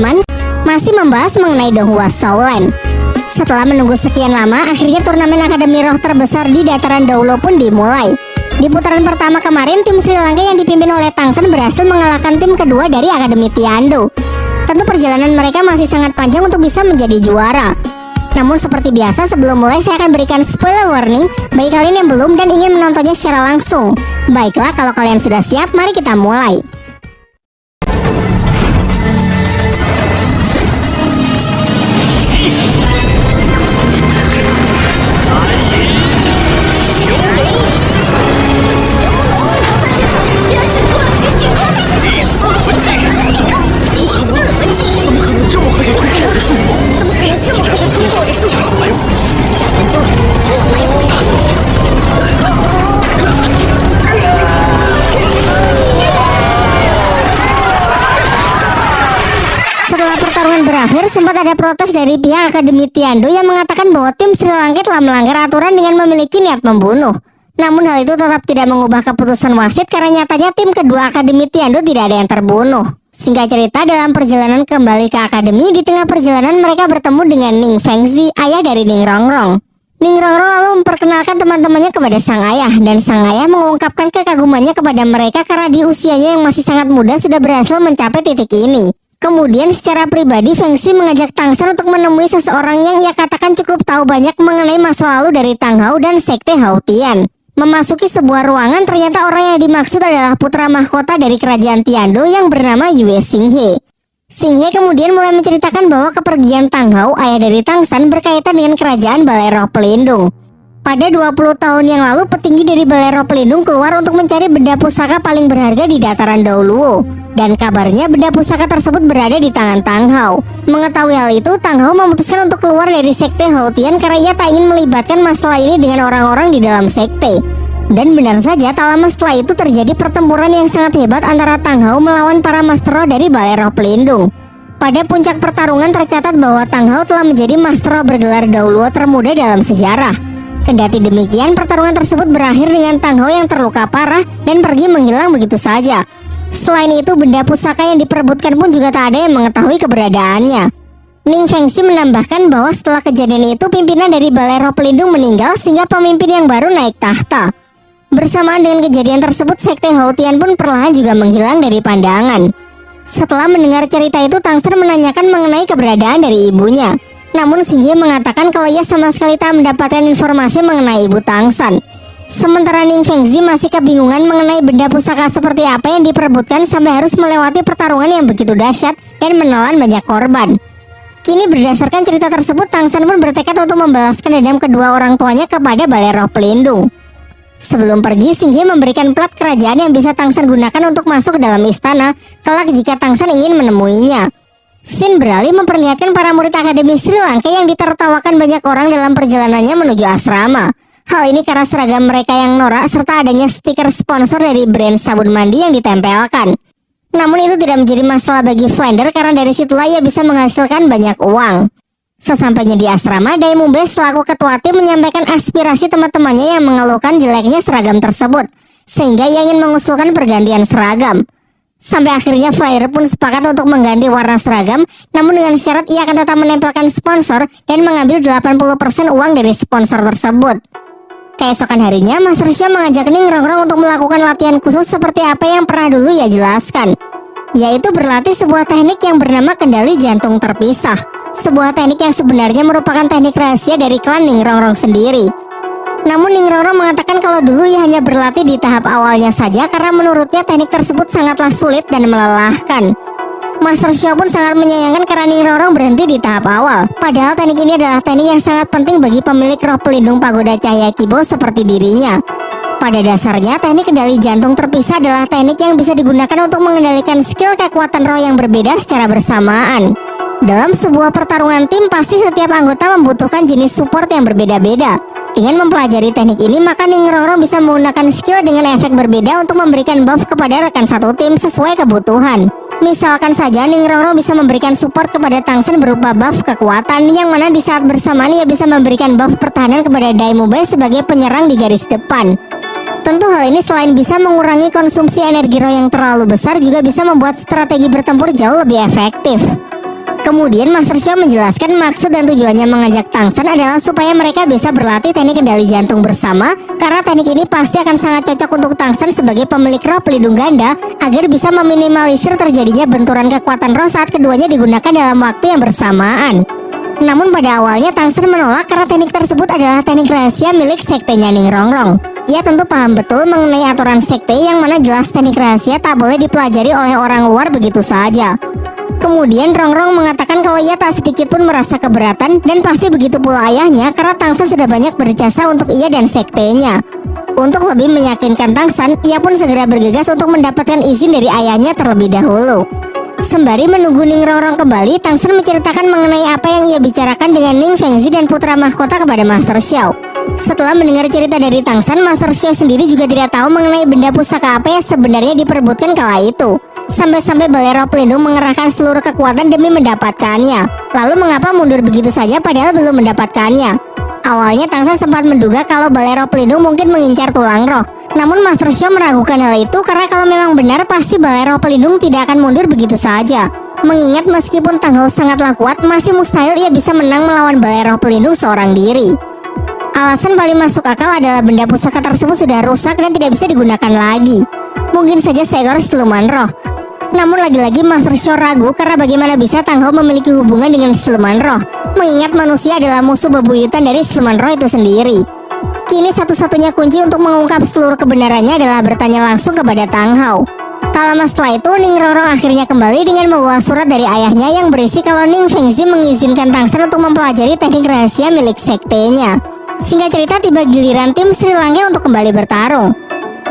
teman-teman masih membahas mengenai Donghua Shaolan. Setelah menunggu sekian lama, akhirnya turnamen Akademi Roh terbesar di dataran Doulo pun dimulai. Di putaran pertama kemarin, tim Sri Lanka yang dipimpin oleh Tang Sen berhasil mengalahkan tim kedua dari Akademi Tiando. Tentu perjalanan mereka masih sangat panjang untuk bisa menjadi juara. Namun seperti biasa, sebelum mulai saya akan berikan spoiler warning bagi kalian yang belum dan ingin menontonnya secara langsung. Baiklah, kalau kalian sudah siap, mari kita mulai. Setelah pertarungan berakhir, sempat ada protes dari pihak Akademi Tiando yang mengatakan bahwa tim Sri Lanka telah melanggar aturan dengan memiliki niat membunuh. Namun hal itu tetap tidak mengubah keputusan wasit karena nyatanya tim kedua Akademi Tiando tidak ada yang terbunuh. Singkat cerita, dalam perjalanan kembali ke Akademi, di tengah perjalanan mereka bertemu dengan Ning Fengzi, ayah dari Ning Rongrong. Ning Rongrong lalu memperkenalkan teman-temannya kepada sang ayah, dan sang ayah mengungkapkan kekagumannya kepada mereka karena di usianya yang masih sangat muda sudah berhasil mencapai titik ini. Kemudian secara pribadi, Fengzi mengajak Tang Sen untuk menemui seseorang yang ia katakan cukup tahu banyak mengenai masa lalu dari Tang Hao dan Sekte Hao Tian. Memasuki sebuah ruangan, ternyata orang yang dimaksud adalah putra mahkota dari kerajaan Tiando yang bernama Yue Xinghe. Xinghe kemudian mulai menceritakan bahwa kepergian Tang Hao, ayah dari Tang San, berkaitan dengan kerajaan Balai Roh Pelindung. Pada 20 tahun yang lalu, petinggi dari Balai Roh Pelindung keluar untuk mencari benda pusaka paling berharga di dataran Doulo. Dan kabarnya benda pusaka tersebut berada di tangan Tang Hao. Mengetahui hal itu, Tang Hao memutuskan untuk keluar dari Sekte Hao Tian karena ia tak ingin melibatkan masalah ini dengan orang-orang di dalam sekte. Dan benar saja, tak lama setelah itu terjadi pertempuran yang sangat hebat antara Tang Hao melawan para Master Roh dari Balai Roh Pelindung. Pada puncak pertarungan tercatat bahwa Tang Hao telah menjadi Master Roh bergelar Doulo termuda dalam sejarah. Kendati demikian, pertarungan tersebut berakhir dengan Tang Hao yang terluka parah dan pergi menghilang begitu saja. Selain itu, benda pusaka yang diperebutkan pun juga tak ada yang mengetahui keberadaannya. Ning Fengzi menambahkan bahwa setelah kejadian itu, pimpinan dari Balai Roh Pelindung meninggal sehingga pemimpin yang baru naik tahta. Bersamaan dengan kejadian tersebut, Sekte Hao Tian pun perlahan juga menghilang dari pandangan. Setelah mendengar cerita itu, Tang Sen menanyakan mengenai keberadaan dari ibunya. Namun Xinghe mengatakan kalau ia sama sekali tak mendapatkan informasi mengenai ibu Tang San. Sementara Ning Fengzi masih kebingungan mengenai benda pusaka seperti apa yang diperebutkan sampai harus melewati pertarungan yang begitu dahsyat dan menelan banyak korban. Kini berdasarkan cerita tersebut, Tang San pun bertekad untuk membalaskan dendam kedua orang tuanya kepada Balai Roh Pelindung. Sebelum pergi, Xinghe memberikan plat kerajaan yang bisa Tang San gunakan untuk masuk ke dalam istana kelak jika Tang San ingin menemuinya. Sin beralih memperlihatkan para murid Akademi Sri Lanka yang ditertawakan banyak orang dalam perjalanannya menuju asrama. Hal ini karena seragam mereka yang norak serta adanya stiker sponsor dari brand sabun mandi yang ditempelkan. Namun itu tidak menjadi masalah bagi Flander karena dari situlah ia bisa menghasilkan banyak uang. Sesampainya di asrama, Dai Mumbe selaku ketua tim menyampaikan aspirasi teman-temannya yang mengeluhkan jeleknya seragam tersebut, sehingga ia ingin mengusulkan pergantian seragam. Sampai akhirnya Flyer pun sepakat untuk mengganti warna seragam, namun dengan syarat ia akan tetap menempelkan sponsor dan mengambil 80% uang dari sponsor tersebut. Keesokan harinya, Master Xia mengajak Ning Rongrong untuk melakukan latihan khusus seperti apa yang pernah dulu ia jelaskan, yaitu berlatih sebuah teknik yang bernama kendali jantung terpisah. Sebuah teknik yang sebenarnya merupakan teknik rahasia dari klan Ning Rongrong sendiri. Namun Ning Rongrong mengatakan kalau dulu ia hanya berlatih di tahap awalnya saja karena menurutnya teknik tersebut sangatlah sulit dan melelahkan. Master Xia pun sangat menyayangkan karena Ning Rongrong berhenti di tahap awal. Padahal teknik ini adalah teknik yang sangat penting bagi pemilik roh pelindung pagoda cahaya Kibo seperti dirinya. Pada dasarnya, teknik kendali jantung terpisah adalah teknik yang bisa digunakan untuk mengendalikan skill kekuatan roh yang berbeda secara bersamaan. Dalam sebuah pertarungan tim, pasti setiap anggota membutuhkan jenis support yang berbeda-beda. Dengan mempelajari teknik ini, maka Ning Rongrong bisa menggunakan skill dengan efek berbeda untuk memberikan buff kepada rekan satu tim sesuai kebutuhan. Misalkan saja Ning Rongrong bisa memberikan support kepada Tang Sen berupa buff kekuatan, yang mana di saat bersamaan ia bisa memberikan buff pertahanan kepada Dai Mubei sebagai penyerang di garis depan. Tentu hal ini selain bisa mengurangi konsumsi energi roh yang terlalu besar, juga bisa membuat strategi bertempur jauh lebih efektif. Kemudian Master Xiao menjelaskan maksud dan tujuannya mengajak Tangsen adalah supaya mereka bisa berlatih teknik kendali jantung bersama, karena teknik ini pasti akan sangat cocok untuk Tangsen sebagai pemilik roh pelindung ganda agar bisa meminimalisir terjadinya benturan kekuatan roh saat keduanya digunakan dalam waktu yang bersamaan. Namun pada awalnya Tangsen menolak karena teknik tersebut adalah teknik rahasia milik sektenya Ningrongrong. Ia tentu paham betul mengenai aturan sekte yang mana jelas teknik rahasia tak boleh dipelajari oleh orang luar begitu saja. Kemudian Rongrong mengatakan kalau ia tak sedikit pun merasa keberatan, dan pasti begitu pula ayahnya karena Tangsen sudah banyak berjasa untuk ia dan sektenya. Untuk lebih meyakinkan Tangsen, ia pun segera bergegas untuk mendapatkan izin dari ayahnya terlebih dahulu. Sembari menunggu Ning Rongrong kembali, Tangsen menceritakan mengenai apa yang ia bicarakan dengan Ning Fengzi dan putra mahkota kepada Master Xiao. Setelah mendengar cerita dari Tangsen, Master Xiao sendiri juga tidak tahu mengenai benda pusaka apa yang sebenarnya diperebutkan kala itu. Sampai-sampai balai roh pelindung mengerahkan seluruh kekuatan demi mendapatkannya. Lalu mengapa mundur begitu saja padahal belum mendapatkannya? Awalnya Tangsen sempat menduga kalau balai roh pelindung mungkin mengincar tulang roh. Namun Master Xiao meragukan hal itu karena kalau memang benar pasti balai roh pelindung tidak akan mundur begitu saja. Mengingat meskipun Tang Hou sangatlah kuat, masih mustahil ia bisa menang melawan balai roh pelindung seorang diri. Alasan paling masuk akal adalah benda pusaka tersebut sudah rusak dan tidak bisa digunakan lagi. Mungkin saja seekor siluman roh. Namun lagi-lagi Master Xiao ragu karena bagaimana bisa Tang Hou memiliki hubungan dengan siluman roh, mengingat manusia adalah musuh bebuyutan dari siluman roh itu sendiri. Kini satu-satunya kunci untuk mengungkap seluruh kebenarannya adalah bertanya langsung kepada Tang Hou. Tak lama setelah itu, Ning Rongrong akhirnya kembali dengan membawa surat dari ayahnya yang berisi kalau Ning Fengzi mengizinkan Tangsen untuk mempelajari teknik rahasia milik sektenya. Singkat cerita, tiba giliran tim Sri Lanka untuk kembali bertarung.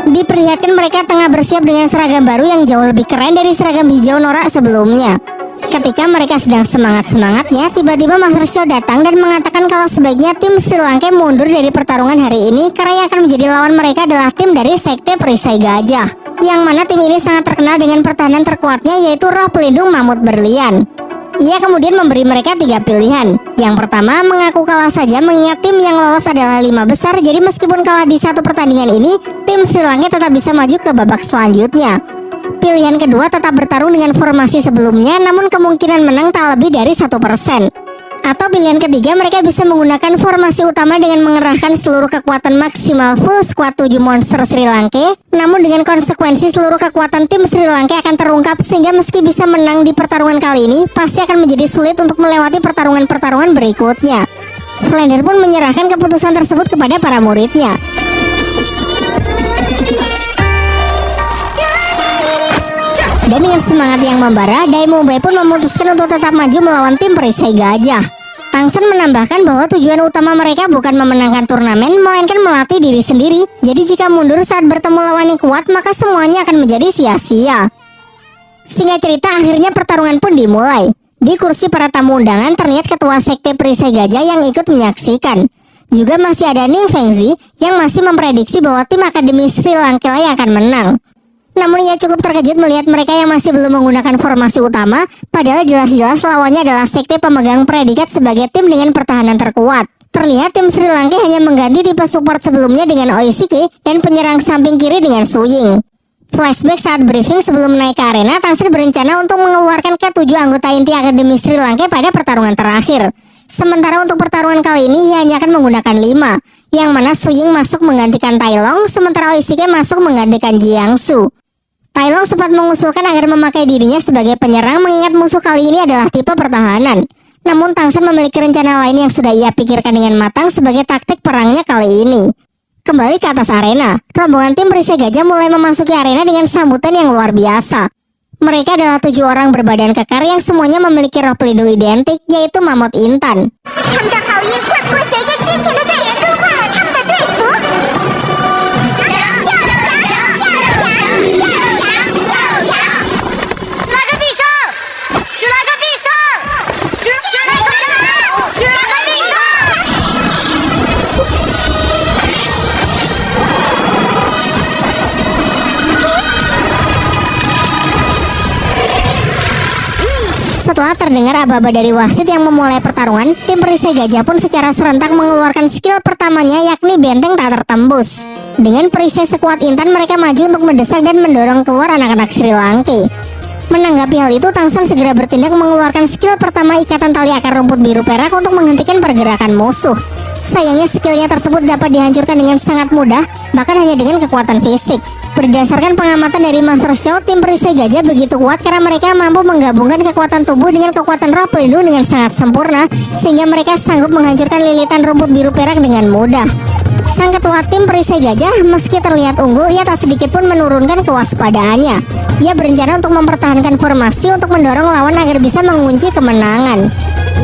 Diperlihatkan mereka tengah bersiap dengan seragam baru yang jauh lebih keren dari seragam hijau norak sebelumnya. Ketika mereka sedang semangat-semangatnya, tiba-tiba Master Xiao datang dan mengatakan kalau sebaiknya tim Sri Lanka mundur dari pertarungan hari ini karena yang akan menjadi lawan mereka adalah tim dari Sekte Perisai Gajah, yang mana tim ini sangat terkenal dengan pertahanan terkuatnya yaitu roh pelindung mamut berlian. Ia kemudian memberi mereka 3 pilihan. Yang pertama, mengaku kalah saja mengingat tim yang lolos adalah 5 besar, jadi meskipun kalah di satu pertandingan ini, tim Sri Lanka tetap bisa maju ke babak selanjutnya. Pilihan kedua, tetap bertarung dengan formasi sebelumnya, namun kemungkinan menang tak lebih dari 1%. Atau pilihan ketiga, mereka bisa menggunakan formasi utama dengan mengerahkan seluruh kekuatan maksimal full squad 7 monster Sri Lanka. Namun dengan konsekuensi seluruh kekuatan tim Sri Lanka akan terungkap sehingga meski bisa menang di pertarungan kali ini, pasti akan menjadi sulit untuk melewati pertarungan-pertarungan berikutnya. Flander pun menyerahkan keputusan tersebut kepada para muridnya. Dan dengan semangat yang membara, Daimyo Bai pun memutuskan untuk tetap maju melawan tim Perisai Gajah. Tangsen menambahkan bahwa tujuan utama mereka bukan memenangkan turnamen, melainkan melatih diri sendiri. Jadi jika mundur saat bertemu lawan yang kuat, maka semuanya akan menjadi sia-sia. Singkat cerita, akhirnya pertarungan pun dimulai. Di kursi para tamu undangan terlihat ketua Sekte Perisai Gajah yang ikut menyaksikan. Juga masih ada Ning Fengzi yang masih memprediksi bahwa tim Akademi Sri Lanka yang akan menang. Namun ia cukup terkejut melihat mereka yang masih belum menggunakan formasi utama, padahal jelas-jelas lawannya adalah sekte pemegang predikat sebagai tim dengan pertahanan terkuat. Terlihat tim Sri Lanka hanya mengganti tipe support sebelumnya dengan Oishiki dan penyerang samping kiri dengan Suying. Flashback saat briefing sebelum naik ke arena, Tangsen berencana untuk mengeluarkan ke-7 anggota inti Akademi Sri Lanka pada pertarungan terakhir. Sementara untuk pertarungan kali ini ia hanya akan menggunakan 5, yang mana Suying masuk menggantikan Tai Long, sementara Oishiki masuk menggantikan Jiangsu. Tai Long sempat mengusulkan agar memakai dirinya sebagai penyerang mengingat musuh kali ini adalah tipe pertahanan. Namun Tangsen memiliki rencana lain yang sudah ia pikirkan dengan matang sebagai taktik perangnya kali ini. Kembali ke atas arena, rombongan tim Perisai Gajah mulai memasuki arena dengan sambutan yang luar biasa. Mereka adalah 7 orang berbadan kekar yang semuanya memiliki roh pelindung identik, yaitu Mamut Intan. Setelah terdengar aba-aba dari wasit yang memulai pertarungan, tim Perisai Gajah pun secara serentak mengeluarkan skill pertamanya yakni benteng tak tertembus. Dengan perisai sekuat Intan, mereka maju untuk mendesak dan mendorong keluar anak-anak Sri Lanka. Menanggapi hal itu, Tangsan segera bertindak mengeluarkan skill pertama ikatan tali akar rumput biru perak untuk menghentikan pergerakan musuh. Sayangnya skillnya tersebut dapat dihancurkan dengan sangat mudah, bahkan hanya dengan kekuatan fisik. Berdasarkan pengamatan dari Master Show, tim perisai gajah begitu kuat karena mereka mampu menggabungkan kekuatan tubuh dengan kekuatan roh pelindung dengan sangat sempurna, sehingga mereka sanggup menghancurkan lilitan rumput biru perak dengan mudah. Sang ketua tim perisai gajah, meski terlihat unggul, ia tak sedikit pun menurunkan kewaspadaannya. Ia berencana untuk mempertahankan formasi untuk mendorong lawan agar bisa mengunci kemenangan.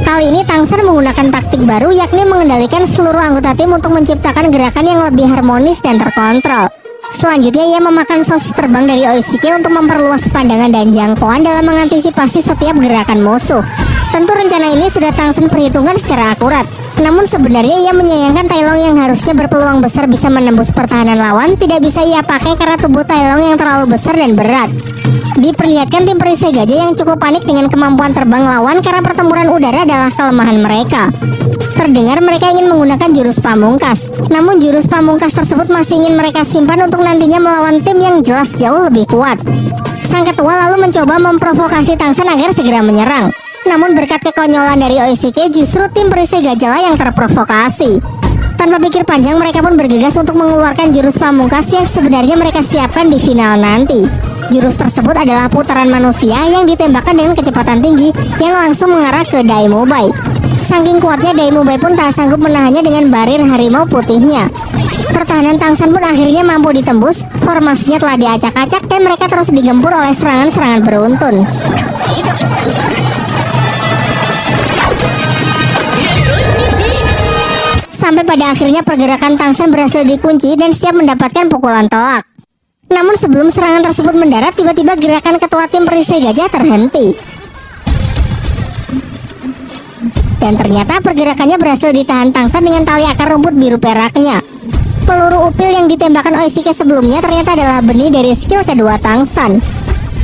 Kali ini Tangsan menggunakan taktik baru, yakni mengendalikan seluruh anggota tim untuk menciptakan gerakan yang lebih harmonis dan terkontrol. Selanjutnya ia memakan sosis terbang dari Oishike untuk memperluas pandangan dan jangkauan dalam mengantisipasi setiap gerakan musuh. Tentu rencana ini sudah Tangsan perhitungkan secara akurat. Namun sebenarnya ia menyayangkan Tai Long yang harusnya berpeluang besar bisa menembus pertahanan lawan tidak bisa ia pakai karena tubuh Tai Long yang terlalu besar dan berat. Diperlihatkan tim perisai gajah yang cukup panik dengan kemampuan terbang lawan karena pertempuran udara adalah kelemahan mereka. Terdengar mereka ingin menggunakan jurus pamungkas. Namun jurus pamungkas tersebut masih ingin mereka simpan untuk nantinya melawan tim yang jelas jauh lebih kuat. Sang ketua lalu mencoba memprovokasi Tangsan agar segera menyerang. Namun berkat kekonyolan dari Oishike, justru tim perisai gajah yang terprovokasi. Tanpa pikir panjang, mereka pun bergegas untuk mengeluarkan jurus pamungkas yang sebenarnya mereka siapkan di final nanti. Jurus tersebut adalah putaran manusia yang ditembakkan dengan kecepatan tinggi yang langsung mengarah ke Daimobai. Saking kuatnya, Daimobai pun tak sanggup menahannya dengan barir harimau putihnya. Pertahanan Tangsan pun akhirnya mampu ditembus, formasinya telah diacak-acak dan mereka terus digempur oleh serangan-serangan beruntun. Sampai pada akhirnya pergerakan Tangsan berhasil dikunci dan siap mendapatkan pukulan telak. Namun sebelum serangan tersebut mendarat, tiba-tiba gerakan ketua tim perisai gajah terhenti. Dan ternyata pergerakannya berhasil ditahan Tangsan dengan tali akar rumput biru peraknya. Peluru upil yang ditembakkan Oishike sebelumnya ternyata adalah benih dari skill kedua Tangsan.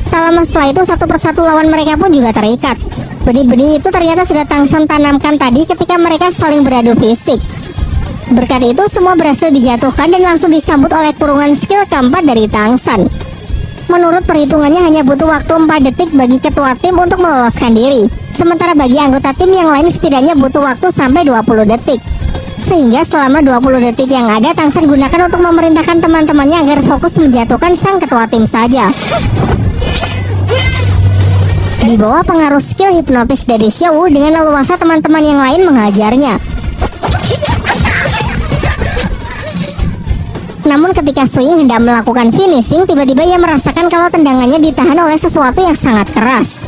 Tak lama setelah itu, satu persatu lawan mereka pun juga terikat. Benih-benih itu ternyata sudah Tangsan tanamkan tadi ketika mereka saling beradu fisik. Berkat itu semua berhasil dijatuhkan dan langsung disambut oleh kurungan skill keempat dari Tangsan. Menurut perhitungannya hanya butuh waktu 4 detik bagi ketua tim untuk meloloskan diri. Sementara bagi anggota tim yang lain setidaknya butuh waktu sampai 20 detik. Sehingga selama 20 detik yang ada, Tangsan gunakan untuk memerintahkan teman-temannya agar fokus menjatuhkan sang ketua tim saja. Di bawah pengaruh skill hipnotis dari Xiao, dengan leluasa teman-teman yang lain menghajarnya. Namun ketika Suing hendak melakukan finishing, tiba-tiba ia merasakan kalau tendangannya ditahan oleh sesuatu yang sangat keras.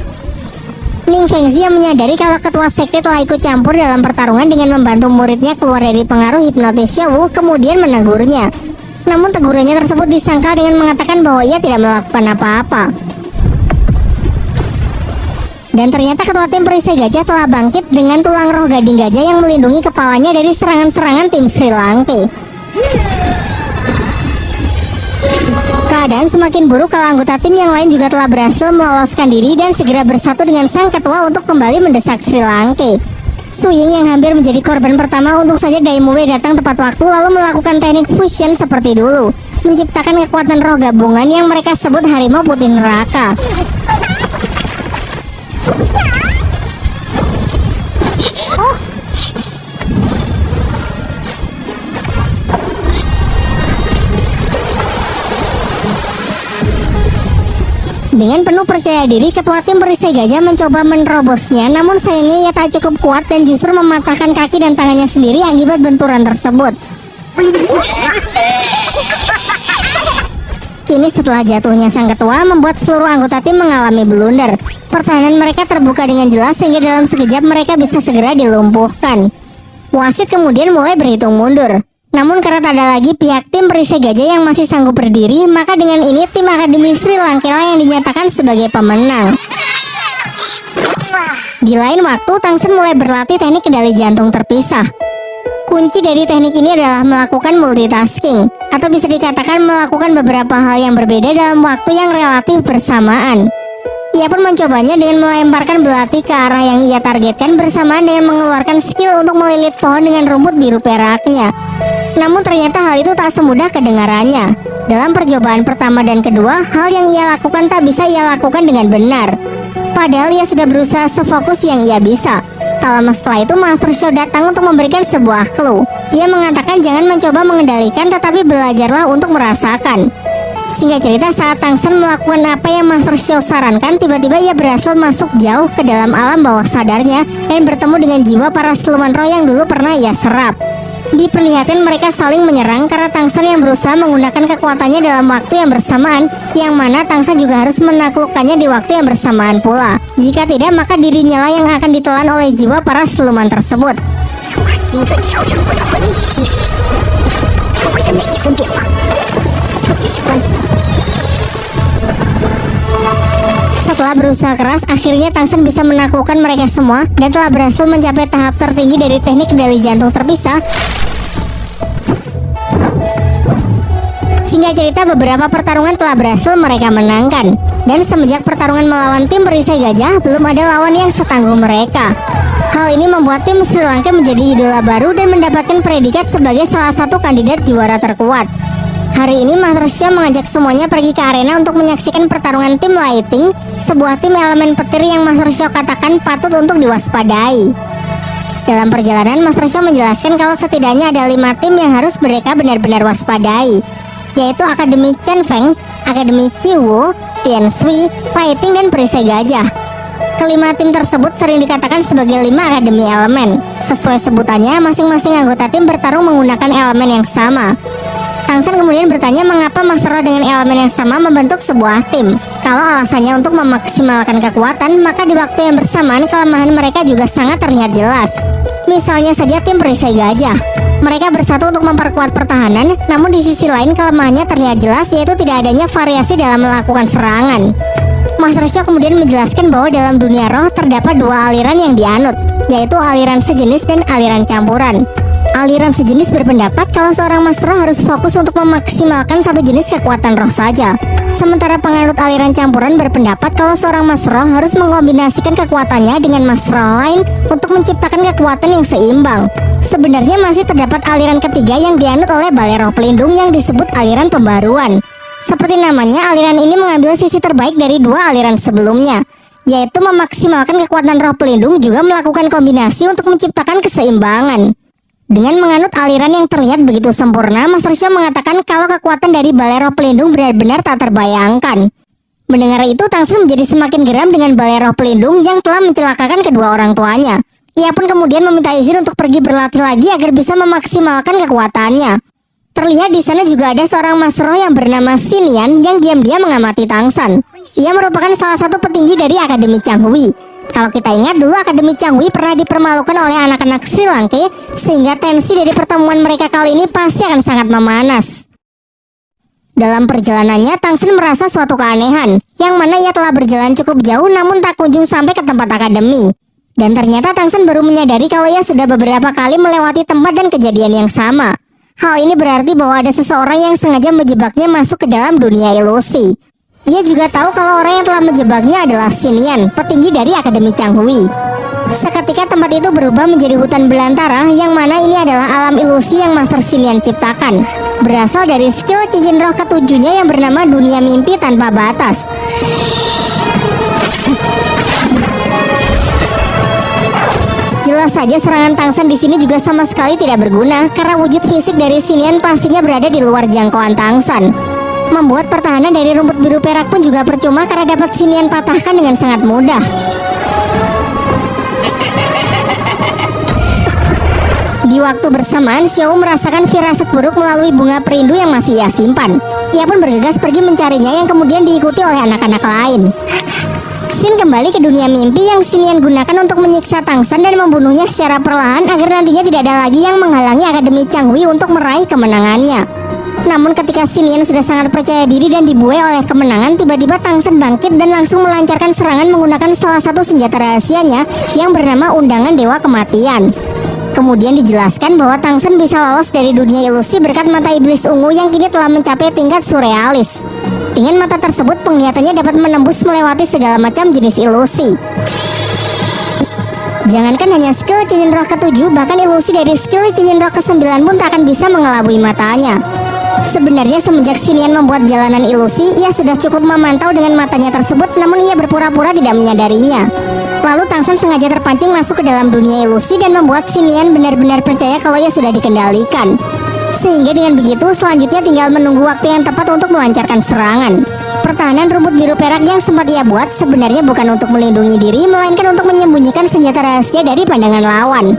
Ning Fengzi yang menyadari kalau ketua sekte telah ikut campur dalam pertarungan dengan membantu muridnya keluar dari pengaruh hipnotis Xiao, kemudian menegurnya. Namun tegurannya tersebut disangkal dengan mengatakan bahwa ia tidak melakukan apa-apa. Dan ternyata ketua tim perisai gajah telah bangkit dengan tulang roh gading gajah yang melindungi kepalanya dari serangan-serangan tim Sri Lanka. Keadaan semakin buruk kalau anggota tim yang lain juga telah berhasil meloloskan diri dan segera bersatu dengan sang ketua untuk kembali mendesak Sri Lanka. Suying yang hampir menjadi korban pertama, untung saja Daimobai datang tepat waktu lalu melakukan teknik fusion seperti dulu, menciptakan kekuatan roh gabungan yang mereka sebut harimau putih neraka. Dengan penuh percaya diri, ketua tim perisai gajah mencoba menerobosnya, namun sayangnya ia tak cukup kuat dan justru mematahkan kaki dan tangannya sendiri akibat benturan tersebut. Kini setelah jatuhnya sang ketua membuat seluruh anggota tim mengalami blunder. Pertahanan mereka terbuka dengan jelas sehingga dalam sekejap mereka bisa segera dilumpuhkan. Wasit kemudian mulai berhitung mundur. Namun karena tak ada lagi pihak tim perisai gajah yang masih sanggup berdiri, maka dengan ini tim Akademi Sri Lanka yang dinyatakan sebagai pemenang. Di lain waktu, Tangsan mulai berlatih teknik kendali jantung terpisah. Kunci dari teknik ini adalah melakukan multitasking, atau bisa dikatakan melakukan beberapa hal yang berbeda dalam waktu yang relatif bersamaan. Ia pun mencobanya dengan melemparkan belati ke arah yang ia targetkan bersamaan dengan mengeluarkan skill untuk melilit pohon dengan rumput biru peraknya. Namun ternyata hal itu tak semudah kedengarannya. Dalam percobaan pertama dan kedua, hal yang ia lakukan tak bisa ia lakukan dengan benar. Padahal ia sudah berusaha sefokus yang ia bisa. Tak lama setelah itu, Master Shao datang untuk memberikan sebuah clue. Ia mengatakan jangan mencoba mengendalikan, tetapi belajarlah untuk merasakan. Singkat cerita, saat Tang Shen melakukan apa yang Master Shao sarankan, tiba-tiba ia berhasil masuk jauh ke dalam alam bawah sadarnya dan bertemu dengan jiwa para siluman roh yang dulu pernah ia serap. Diperlihatkan mereka saling menyerang karena Tang Shen yang berusaha menggunakan kekuatannya dalam waktu yang bersamaan, yang mana Tang Shen juga harus menaklukkannya di waktu yang bersamaan pula. Jika tidak, maka dirinya lah yang akan ditelan oleh jiwa para siluman tersebut. Setelah berusaha keras, akhirnya Tang Shen bisa menaklukkan mereka semua dan telah berhasil mencapai tahap tertinggi dari teknik kendali jantung terpisah. Singkat cerita, beberapa pertarungan telah berhasil mereka menangkan. Dan semenjak pertarungan melawan tim perisai gajah, belum ada lawan yang setangguh mereka. Hal ini membuat tim Sri Lanka menjadi idola baru dan mendapatkan predikat sebagai salah satu kandidat juara terkuat. Hari ini Master Shao mengajak semuanya pergi ke arena untuk menyaksikan pertarungan tim lighting, sebuah tim elemen petir yang Master Shao katakan patut untuk diwaspadai. Dalam perjalanan, Master Shao menjelaskan kalau setidaknya ada 5 tim yang harus mereka benar-benar waspadai, yaitu Akademi Chen Feng, Akademi Chiwu, Tian Sui, Fighting, dan Perisai Gajah. Kelima tim tersebut sering dikatakan sebagai 5 akademi elemen. Sesuai sebutannya, masing-masing anggota tim bertarung menggunakan elemen yang sama. Tang Shen kemudian bertanya mengapa Master Roh dengan elemen yang sama membentuk sebuah tim. Kalau alasannya untuk memaksimalkan kekuatan, maka di waktu yang bersamaan kelemahan mereka juga sangat terlihat jelas. Misalnya saja tim Perisai Gajah. Mereka bersatu untuk memperkuat pertahanan, namun di sisi lain kelemahannya terlihat jelas, yaitu tidak adanya variasi dalam melakukan serangan. Master Shao kemudian menjelaskan bahwa dalam dunia roh terdapat 2 aliran yang dianut, yaitu aliran sejenis dan aliran campuran. Aliran sejenis berpendapat kalau seorang Master Roh harus fokus untuk memaksimalkan satu jenis kekuatan roh saja. Sementara penganut aliran campuran berpendapat kalau seorang Master Roh harus mengkombinasikan kekuatannya dengan Master Roh lain untuk menciptakan kekuatan yang seimbang. Sebenarnya masih terdapat aliran ketiga yang dianut oleh Balai Roh Pelindung yang disebut aliran pembaruan. Seperti namanya, aliran ini mengambil sisi terbaik dari 2 aliran sebelumnya, yaitu memaksimalkan kekuatan roh pelindung juga melakukan kombinasi untuk menciptakan keseimbangan. Dengan menganut aliran yang terlihat begitu sempurna, Master Shao mengatakan kalau kekuatan dari Balai Roh Pelindung benar-benar tak terbayangkan. Mendengar itu, Tang Shen menjadi semakin geram dengan Balai Roh Pelindung yang telah mencelakakan kedua orang tuanya. Ia pun kemudian meminta izin untuk pergi berlatih lagi agar bisa memaksimalkan kekuatannya. Terlihat di sana juga ada seorang Master Roh yang bernama Xinian yang diam-diam mengamati Tang Shen. Ia merupakan salah satu petinggi dari Akademi Changhui. Kalau kita ingat dulu, Akademi Changhui pernah dipermalukan oleh anak-anak Sri Lanka, sehingga tensi dari pertemuan mereka kali ini pasti akan sangat memanas. Dalam perjalanannya, Tang Shen merasa suatu keanehan, yang mana ia telah berjalan cukup jauh namun tak kunjung sampai ke tempat akademi. Dan ternyata Tang Shen baru menyadari kalau ia sudah beberapa kali melewati tempat dan kejadian yang sama. Hal ini berarti bahwa ada seseorang yang sengaja menjebaknya masuk ke dalam dunia ilusi. Ia juga tahu kalau orang yang telah menjebaknya adalah Xinian, petinggi dari Akademi Changhui. Seketika tempat itu berubah menjadi hutan belantara, yang mana ini adalah alam ilusi yang Master Xinian ciptakan. Berasal dari skill cincin roh ketujuhnya yang bernama dunia mimpi tanpa batas. Jelas saja serangan Tang Shen di sini juga sama sekali tidak berguna, karena wujud fisik dari Xinian pastinya berada di luar jangkauan Tang Shen. Membuat pertahanan dari rumput biru perak pun juga percuma karena dapat Xinian patahkan dengan sangat mudah. Di waktu bersamaan, Xiao merasakan firasat buruk melalui bunga perindu yang masih ia simpan. Ia pun bergegas pergi mencarinya yang kemudian diikuti oleh anak-anak lain. Xin kembali ke dunia mimpi yang Xinian gunakan untuk menyiksa Tang Shen dan membunuhnya secara perlahan agar nantinya tidak ada lagi yang menghalangi Akademi Changhui untuk meraih kemenangannya. Namun ketika Xinian sudah sangat percaya diri dan dibuai oleh kemenangan, tiba-tiba Tang Shen bangkit dan langsung melancarkan serangan menggunakan salah satu senjata rahasianya yang bernama Undangan Dewa Kematian. Kemudian dijelaskan bahwa Tang Shen bisa lolos dari dunia ilusi berkat mata iblis ungu yang kini telah mencapai tingkat surrealis. Dengan mata tersebut, penglihatannya dapat menembus melewati segala macam jenis ilusi. Jangankan hanya skill cincin roh ke-7, bahkan ilusi dari skill cincin roh ke-9 pun tak akan bisa mengelabui matanya. Sebenarnya semenjak Xinian membuat jalanan ilusi, ia sudah cukup memantau dengan matanya tersebut, namun ia berpura-pura tidak menyadarinya. Lalu Tangsan sengaja terpancing masuk ke dalam dunia ilusi dan membuat Xinian benar-benar percaya kalau ia sudah dikendalikan. Sehingga dengan begitu selanjutnya tinggal menunggu waktu yang tepat untuk melancarkan serangan. Pertahanan rumput biru perak yang sempat ia buat sebenarnya bukan untuk melindungi diri, melainkan untuk menyembunyikan senjata rahasia dari pandangan lawan.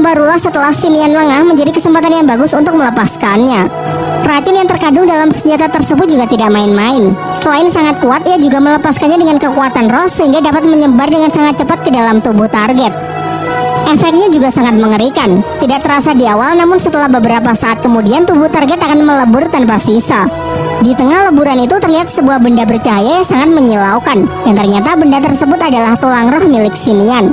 Barulah setelah Xinian lengah menjadi kesempatan yang bagus untuk melepaskannya. Racun yang terkandung dalam senjata tersebut juga tidak main-main. Selain sangat kuat, ia juga melepaskannya dengan kekuatan roh sehingga dapat menyebar dengan sangat cepat ke dalam tubuh target. Efeknya juga sangat mengerikan. Tidak terasa di awal, namun setelah beberapa saat kemudian tubuh target akan melebur tanpa sisa. Di tengah leburan itu terlihat sebuah benda bercahaya yang sangat menyilaukan, dan ternyata benda tersebut adalah tulang roh milik Xinian.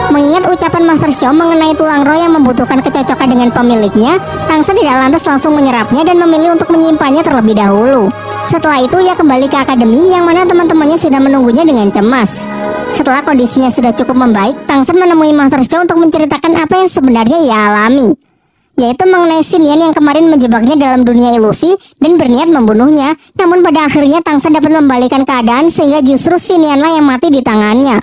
Mengingat ucapan Master Xiao mengenai tulang roh yang membutuhkan kecocokan dengan pemiliknya, Tangsan tidak lantas langsung menyerapnya dan memilih untuk menyimpannya terlebih dahulu. Setelah itu ia kembali ke akademi yang mana teman-temannya sudah menunggunya dengan cemas. Setelah kondisinya sudah cukup membaik, Tangsan menemui Master Xiao untuk menceritakan apa yang sebenarnya ia alami, yaitu mengenai Xinian yang kemarin menjebaknya dalam dunia ilusi dan berniat membunuhnya. Namun pada akhirnya Tangsan dapat membalikan keadaan sehingga justru Xinianlah yang mati di tangannya.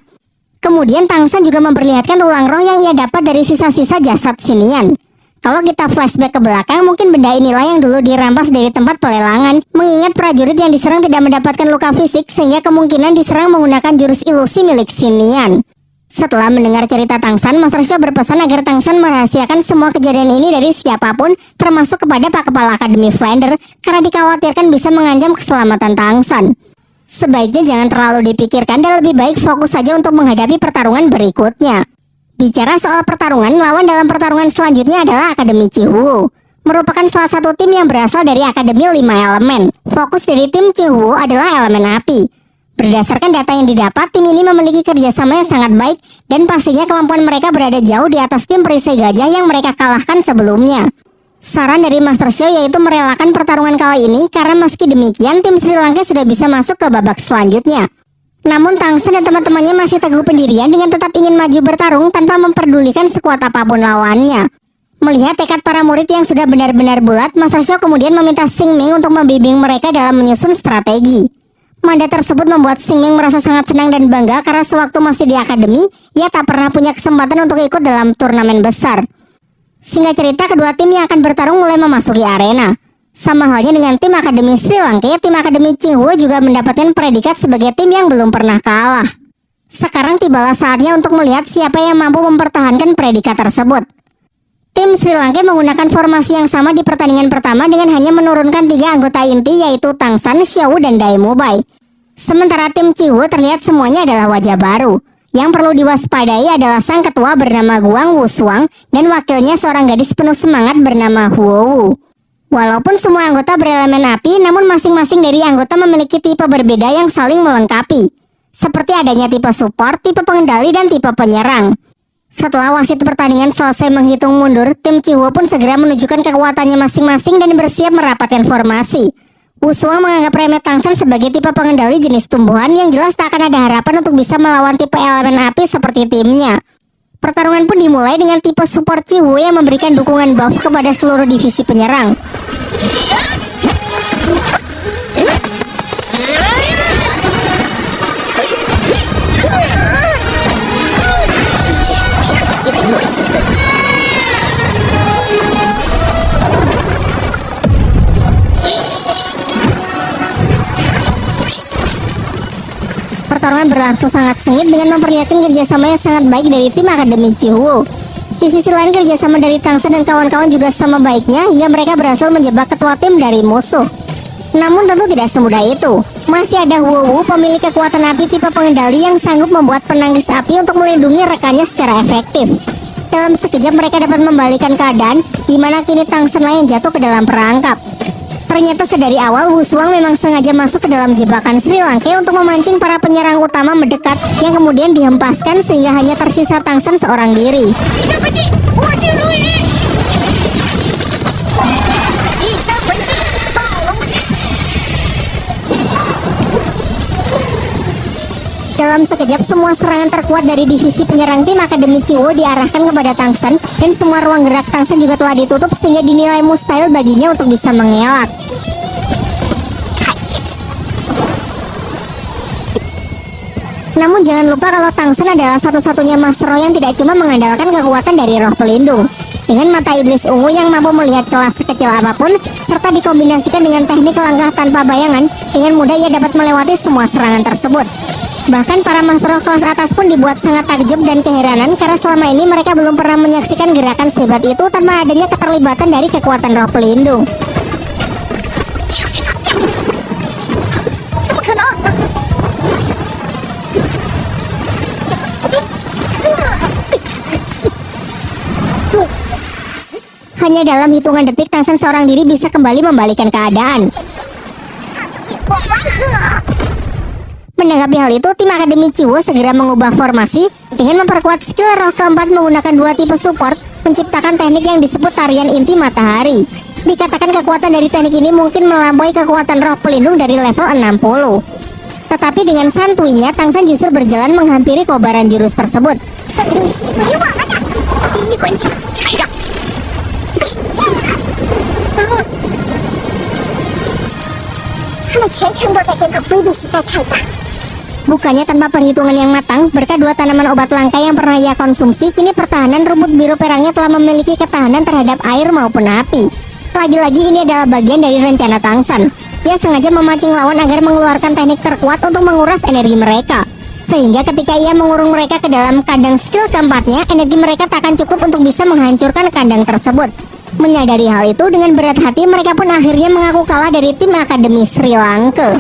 Kemudian Tangsan juga memperlihatkan tulang roh yang ia dapat dari sisa-sisa jasad Xinian. Kalau kita flashback ke belakang, mungkin benda inilah yang dulu dirampas dari tempat pelelangan. Mengingat prajurit yang diserang tidak mendapatkan luka fisik, sehingga kemungkinan diserang menggunakan jurus ilusi milik Xinian. Setelah mendengar cerita Tangsan, Master Xiao berpesan agar Tangsan merahasiakan semua kejadian ini dari siapapun, termasuk kepada Pak Kepala Akademi Flander, karena dikhawatirkan bisa mengancam keselamatan Tangsan. Sebaiknya jangan terlalu dipikirkan dan lebih baik fokus saja untuk menghadapi pertarungan berikutnya. Bicara soal pertarungan, lawan dalam pertarungan selanjutnya adalah Akademi Cihu. Merupakan salah satu tim yang berasal dari Akademi 5 Elemen. Fokus dari tim Cihu adalah elemen api. Berdasarkan data yang didapat, tim ini memiliki kerjasama yang sangat baik dan pastinya kemampuan mereka berada jauh di atas tim perisai gajah yang mereka kalahkan sebelumnya. Saran dari Master Xiao yaitu merelakan pertarungan kali ini karena meski demikian tim Sri Lanka sudah bisa masuk ke babak selanjutnya. Namun Tangsan dan teman-temannya masih teguh pendirian dengan tetap ingin maju bertarung tanpa memperdulikan sekuat apapun lawannya. Melihat tekad para murid yang sudah benar-benar bulat, Master Xiao kemudian meminta Xing Ming untuk membimbing mereka dalam menyusun strategi. Mandat tersebut membuat Xing Ming merasa sangat senang dan bangga karena sewaktu masih di akademi, ia tak pernah punya kesempatan untuk ikut dalam turnamen besar. Singkat cerita, kedua tim yang akan bertarung mulai memasuki arena. Sama halnya dengan tim Akademi Sri Lanka, tim Akademi Qinghuo juga mendapatkan predikat sebagai tim yang belum pernah kalah. Sekarang tibalah saatnya untuk melihat siapa yang mampu mempertahankan predikat tersebut. Tim Sri Lanka menggunakan formasi yang sama di pertandingan pertama dengan hanya menurunkan 3 anggota inti yaitu Tangsan, Xiao, dan Dai Mubai. Sementara tim Qinghuo terlihat semuanya adalah wajah baru. Yang perlu diwaspadai adalah sang ketua bernama Guang Wushuang dan wakilnya seorang gadis penuh semangat bernama Huo Wu. Walaupun semua anggota berelemen api, namun masing-masing dari anggota memiliki tipe berbeda yang saling melengkapi. Seperti adanya tipe support, tipe pengendali, dan tipe penyerang. Setelah wasit pertandingan selesai menghitung mundur, tim Qinghuo pun segera menunjukkan kekuatannya masing-masing dan bersiap merapatkan formasi. Wushuang menganggap remeh Tangsan sebagai tipe pengendali jenis tumbuhan yang jelas tak akan ada harapan untuk bisa melawan tipe elemen api seperti timnya. Pertarungan pun dimulai dengan tipe support Qinghuo yang memberikan dukungan buff kepada seluruh divisi penyerang. Pertarungan berlangsung sangat sengit dengan memperlihatkan kerjasama yang sangat baik dari tim Akademi Qinghuo. Di sisi lain, kerjasama dari Tangsan dan kawan-kawan juga sama baiknya hingga mereka berhasil menjebak ketua tim dari musuh. Namun tentu tidak semudah itu. Masih ada Huo Wu, pemilik kekuatan api tipe pengendali yang sanggup membuat penangkis api untuk melindungi rekannya secara efektif. Dalam sekejap mereka dapat membalikan keadaan, di mana kini Tangsanlah yang jatuh ke dalam perangkap. Ternyata sedari awal Wushuang memang sengaja masuk ke dalam jebakan Sri Lanka untuk memancing para penyerang utama mendekat yang kemudian dihempaskan sehingga hanya tersisa Tangsan seorang diri. Dalam sekejap semua serangan terkuat dari divisi penyerang tim Akademi Qinghuo diarahkan kepada Tangsan dan semua ruang gerak Tangsan juga telah ditutup sehingga dinilai mustahil baginya untuk bisa mengelak. Namun jangan lupa kalau Tangsen adalah satu-satunya Master Roh yang tidak cuma mengandalkan kekuatan dari roh pelindung. Dengan mata iblis ungu yang mampu melihat celah sekecil apapun, serta dikombinasikan dengan teknik langkah tanpa bayangan, dengan mudah ia dapat melewati semua serangan tersebut. Bahkan para Master Roh kelas atas pun dibuat sangat takjub dan keheranan karena selama ini mereka belum pernah menyaksikan gerakan sehebat itu tanpa adanya keterlibatan dari kekuatan roh pelindung. Hanya dalam hitungan detik Tangsen seorang diri bisa kembali membalikan keadaan. Menanggapi hal itu, tim Akademi Chuo segera mengubah formasi dengan memperkuat skill roh keempat menggunakan 2 tipe support, menciptakan teknik yang disebut tarian inti matahari. Dikatakan kekuatan dari teknik ini mungkin melampaui kekuatan roh pelindung dari level 60. Tetapi dengan santuinya, Tangsen justru berjalan menghampiri kobaran jurus tersebut. Bukannya tanpa perhitungan yang matang, berkat 2 tanaman obat langka yang pernah ia konsumsi, kini pertahanan rumput biru perangnya telah memiliki ketahanan terhadap air maupun api. Lagi-lagi ini adalah bagian dari rencana Tangsen. Ia sengaja memancing lawan agar mengeluarkan teknik terkuat untuk menguras energi mereka. Sehingga ketika ia mengurung mereka ke dalam kandang skill keempatnya, energi mereka tak akan cukup untuk bisa menghancurkan kandang tersebut. Menyadari hal itu, dengan berat hati mereka pun akhirnya mengaku kalah dari tim Akademi Sri Lanka.